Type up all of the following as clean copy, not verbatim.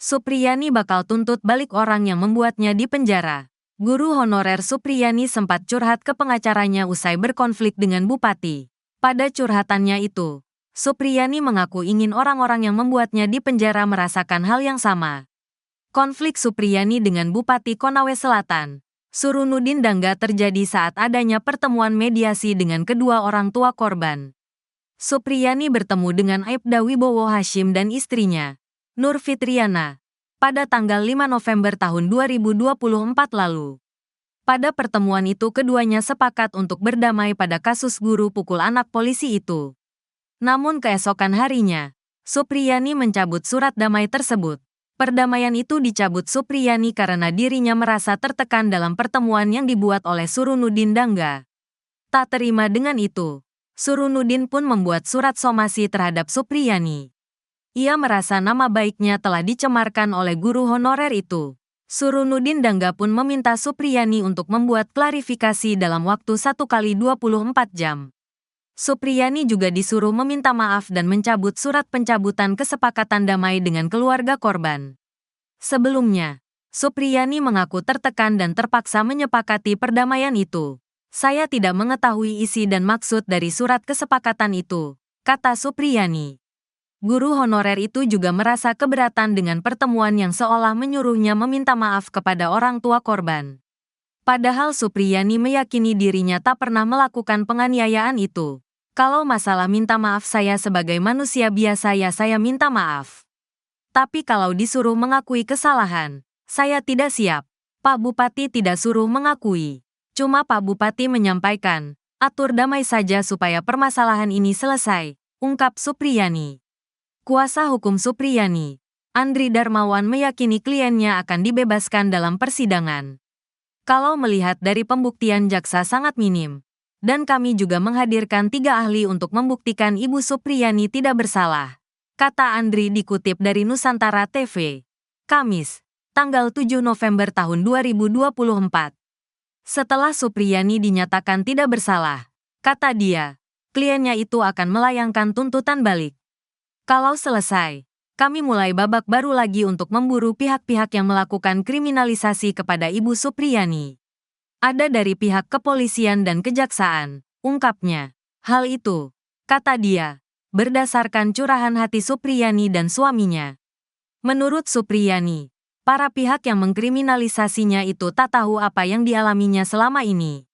Supriyani bakal tuntut balik orang yang membuatnya di penjara. Guru honorer Supriyani sempat curhat ke pengacaranya usai berkonflik dengan bupati. Pada curhatannya itu, Supriyani mengaku ingin orang-orang yang membuatnya di penjara merasakan hal yang sama. Konflik Supriyani dengan Bupati Konawe Selatan, Surunudin Dangga terjadi saat adanya pertemuan mediasi dengan kedua orang tua korban. Supriyani bertemu dengan Aibda Wibowo Hashim dan istrinya, Nur Fitriana, pada tanggal 5 November tahun 2024 lalu. Pada pertemuan itu keduanya sepakat untuk berdamai pada kasus guru pukul anak polisi itu. Namun keesokan harinya, Supriyani mencabut surat damai tersebut. Perdamaian itu dicabut Supriyani karena dirinya merasa tertekan dalam pertemuan yang dibuat oleh Surunudin Dangga. Tak terima dengan itu, Surunudin pun membuat surat somasi terhadap Supriyani. Ia merasa nama baiknya telah dicemarkan oleh guru honorer itu. Surunudin Dangga pun meminta Supriyani untuk membuat klarifikasi dalam waktu 1x24 jam. Supriyani juga disuruh meminta maaf dan mencabut surat pencabutan kesepakatan damai dengan keluarga korban. Sebelumnya, Supriyani mengaku tertekan dan terpaksa menyepakati perdamaian itu. Saya tidak mengetahui isi dan maksud dari surat kesepakatan itu, kata Supriyani. Guru honorer itu juga merasa keberatan dengan pertemuan yang seolah menyuruhnya meminta maaf kepada orang tua korban. Padahal Supriyani meyakini dirinya tak pernah melakukan penganiayaan itu. Kalau masalah minta maaf saya sebagai manusia biasa ya saya minta maaf. Tapi kalau disuruh mengakui kesalahan, saya tidak siap. Pak Bupati tidak suruh mengakui. Cuma Pak Bupati menyampaikan, atur damai saja supaya permasalahan ini selesai, ungkap Supriyani. Kuasa hukum Supriyani, Andri Darmawan meyakini kliennya akan dibebaskan dalam persidangan. Kalau melihat dari pembuktian jaksa sangat minim, dan kami juga menghadirkan 3 ahli untuk membuktikan Ibu Supriyani tidak bersalah, kata Andri dikutip dari Nusantara TV. Kamis, tanggal 7 November tahun 2024. Setelah Supriyani dinyatakan tidak bersalah, kata dia, kliennya itu akan melayangkan tuntutan balik. Kalau selesai, kami mulai babak baru lagi untuk memburu pihak-pihak yang melakukan kriminalisasi kepada Ibu Supriyani. Ada dari pihak kepolisian dan kejaksaan, ungkapnya. Hal itu, kata dia, berdasarkan curahan hati Supriyani dan suaminya. Menurut Supriyani, para pihak yang mengkriminalisasinya itu tak tahu apa yang dialaminya selama ini.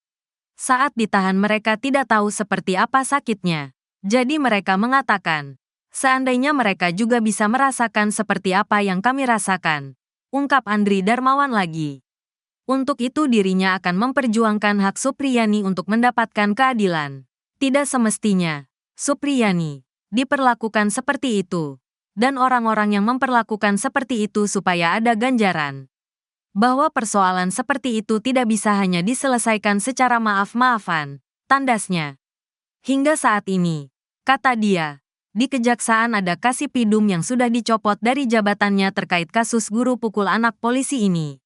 Saat ditahan mereka tidak tahu seperti apa sakitnya. Jadi mereka mengatakan, seandainya mereka juga bisa merasakan seperti apa yang kami rasakan, ungkap Andri Darmawan lagi. Untuk itu dirinya akan memperjuangkan hak Supriyani untuk mendapatkan keadilan. Tidak semestinya, Supriyani, diperlakukan seperti itu. Dan orang-orang yang memperlakukan seperti itu supaya ada ganjaran. Bahwa persoalan seperti itu tidak bisa hanya diselesaikan secara maaf-maafan, tandasnya. Hingga saat ini, kata dia, di kejaksaan ada Kasipidum yang sudah dicopot dari jabatannya terkait kasus guru pukul anak polisi ini.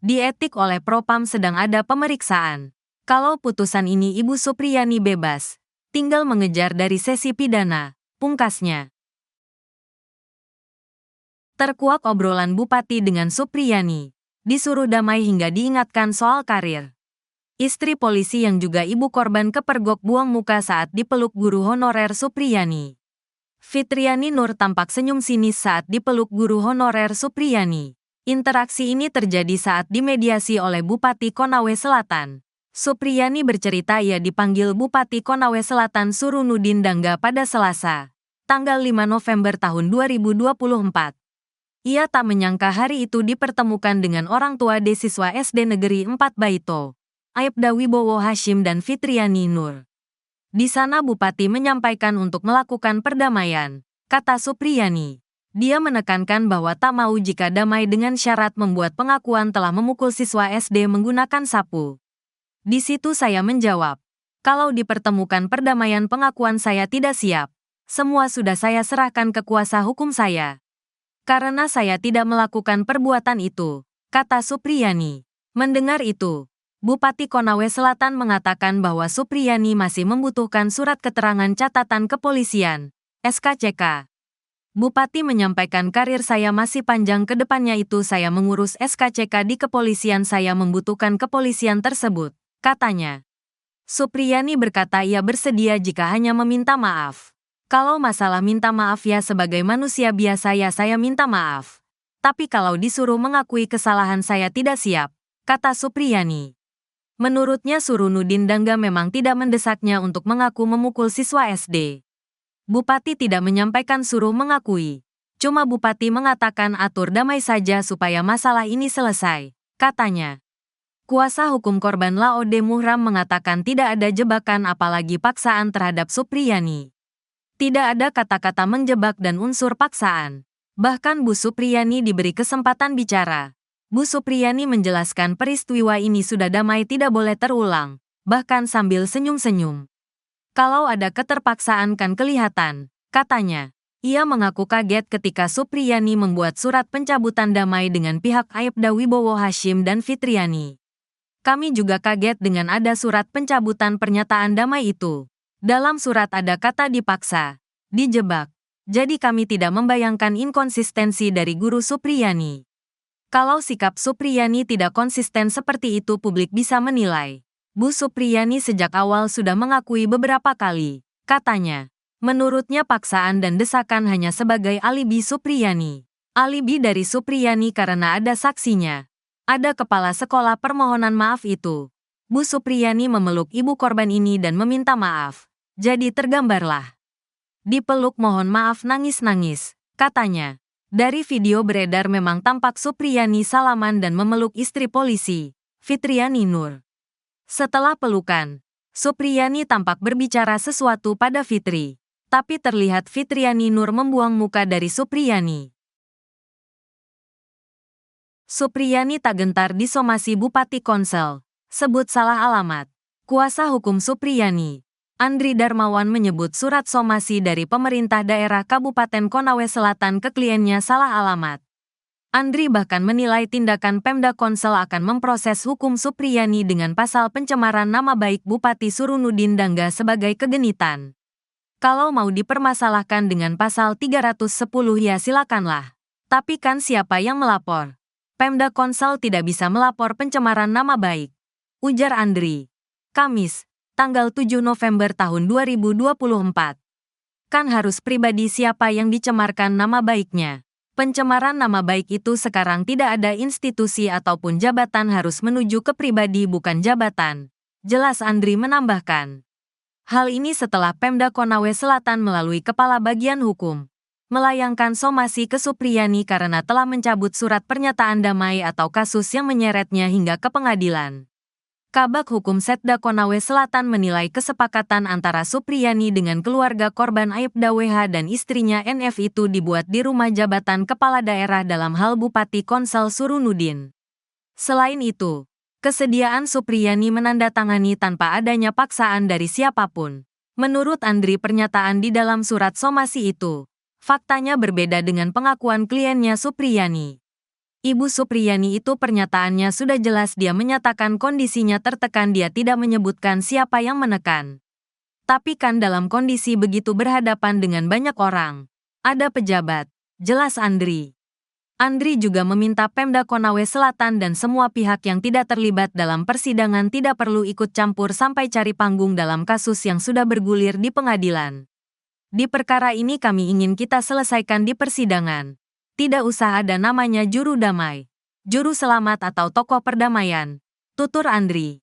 Di etik oleh Propam sedang ada pemeriksaan. Kalau putusan ini Ibu Supriyani bebas, tinggal mengejar dari sesi pidana, pungkasnya. Terkuak obrolan Bupati dengan Supriyani, disuruh damai hingga diingatkan soal karir. Istri polisi yang juga ibu korban kepergok buang muka saat dipeluk guru honorer Supriyani. Fitriani Nur tampak senyum sinis saat dipeluk guru honorer Supriyani. Interaksi ini terjadi saat dimediasi oleh Bupati Konawe Selatan. Supriyani bercerita ia dipanggil Bupati Konawe Selatan Surunudin Dangga pada Selasa, tanggal 5 November tahun 2024. Ia tak menyangka hari itu dipertemukan dengan orang tua siswa SD Negeri 4 Baito, Aibda Wibowo Hashim dan Fitriani Nur. Di sana Bupati menyampaikan untuk melakukan perdamaian, kata Supriyani. Dia menekankan bahwa tak mau jika damai dengan syarat membuat pengakuan telah memukul siswa SD menggunakan sapu. Di situ saya menjawab, kalau dipertemukan perdamaian pengakuan saya tidak siap. Semua sudah saya serahkan ke kuasa hukum saya. Karena saya tidak melakukan perbuatan itu, kata Supriyani. Mendengar itu, Bupati Konawe Selatan mengatakan bahwa Supriyani masih membutuhkan surat keterangan catatan kepolisian, SKCK. Bupati menyampaikan karir saya masih panjang ke depannya itu saya mengurus SKCK di kepolisian saya membutuhkan kepolisian tersebut, katanya. Supriyani berkata ia bersedia jika hanya meminta maaf. Kalau masalah minta maaf ya sebagai manusia biasa ya saya minta maaf. Tapi kalau disuruh mengakui kesalahan saya tidak siap, kata Supriyani. Menurutnya Surunudin Dangga memang tidak mendesaknya untuk mengaku memukul siswa SD. Bupati tidak menyampaikan suruh mengakui. Cuma Bupati mengatakan atur damai saja supaya masalah ini selesai, katanya. Kuasa hukum korban Laode Muhram mengatakan tidak ada jebakan apalagi paksaan terhadap Supriyani. Tidak ada kata-kata menjebak dan unsur paksaan. Bahkan Bu Supriyani diberi kesempatan bicara. Bu Supriyani menjelaskan peristiwa ini sudah damai tidak boleh terulang, bahkan sambil senyum-senyum. Kalau ada keterpaksaan kan kelihatan, katanya. Ia mengaku kaget ketika Supriyani membuat surat pencabutan damai dengan pihak Aibda Wibowo Hashim dan Fitriani. Kami juga kaget dengan ada surat pencabutan pernyataan damai itu. Dalam surat ada kata dipaksa, dijebak. Jadi kami tidak membayangkan inkonsistensi dari Guru Supriyani. Kalau sikap Supriyani tidak konsisten seperti itu publik bisa menilai. Bu Supriyani sejak awal sudah mengakui beberapa kali, katanya. Menurutnya paksaan dan desakan hanya sebagai alibi Supriyani. Alibi dari Supriyani karena ada saksinya. Ada kepala sekolah permohonan maaf itu. Bu Supriyani memeluk ibu korban ini dan meminta maaf. Jadi tergambarlah. Dipeluk mohon maaf nangis-nangis, katanya. Dari video beredar memang tampak Supriyani salaman dan memeluk istri polisi, Fitriani Nur. Setelah pelukan, Supriyani tampak berbicara sesuatu pada Fitri. Tapi terlihat Fitriani Nur membuang muka dari Supriyani. Supriyani tak gentar disomasi Bupati Konsel. Sebut salah alamat. Kuasa hukum Supriyani, Andri Darmawan menyebut surat somasi dari pemerintah daerah Kabupaten Konawe Selatan ke kliennya salah alamat. Andri bahkan menilai tindakan Pemda Konsel akan memproses hukum Supriyani dengan pasal pencemaran nama baik Bupati Surunudin Dangga sebagai kegenitan. Kalau mau dipermasalahkan dengan pasal 310 ya silakanlah. Tapi kan siapa yang melapor? Pemda Konsel tidak bisa melapor pencemaran nama baik, ujar Andri. Kamis, tanggal 7 November tahun 2024. Kan harus pribadi siapa yang dicemarkan nama baiknya. Pencemaran nama baik itu sekarang tidak ada institusi ataupun jabatan harus menuju ke pribadi bukan jabatan. Jelas Andri menambahkan. Hal ini setelah Pemda Konawe Selatan melalui Kepala Bagian Hukum melayangkan somasi ke Supriyani karena telah mencabut surat pernyataan damai atau kasus yang menyeretnya hingga ke pengadilan. Kabak Hukum Setda Konawe Selatan menilai kesepakatan antara Supriyani dengan keluarga korban Aibda WH dan istrinya NF itu dibuat di rumah jabatan kepala daerah dalam hal Bupati Konsel Surunudin. Selain itu, kesediaan Supriyani menandatangani tanpa adanya paksaan dari siapapun. Menurut Andri pernyataan di dalam surat somasi itu, faktanya berbeda dengan pengakuan kliennya Supriyani. Ibu Supriyani itu pernyataannya sudah jelas dia menyatakan kondisinya tertekan dia tidak menyebutkan siapa yang menekan. Tapi kan dalam kondisi begitu berhadapan dengan banyak orang. Ada pejabat, jelas Andri. Andri juga meminta Pemda Konawe Selatan dan semua pihak yang tidak terlibat dalam persidangan tidak perlu ikut campur sampai cari panggung dalam kasus yang sudah bergulir di pengadilan. Di perkara ini kami ingin kita selesaikan di persidangan. Tidak usah ada namanya juru damai, juru selamat atau tokoh perdamaian, tutur Andri.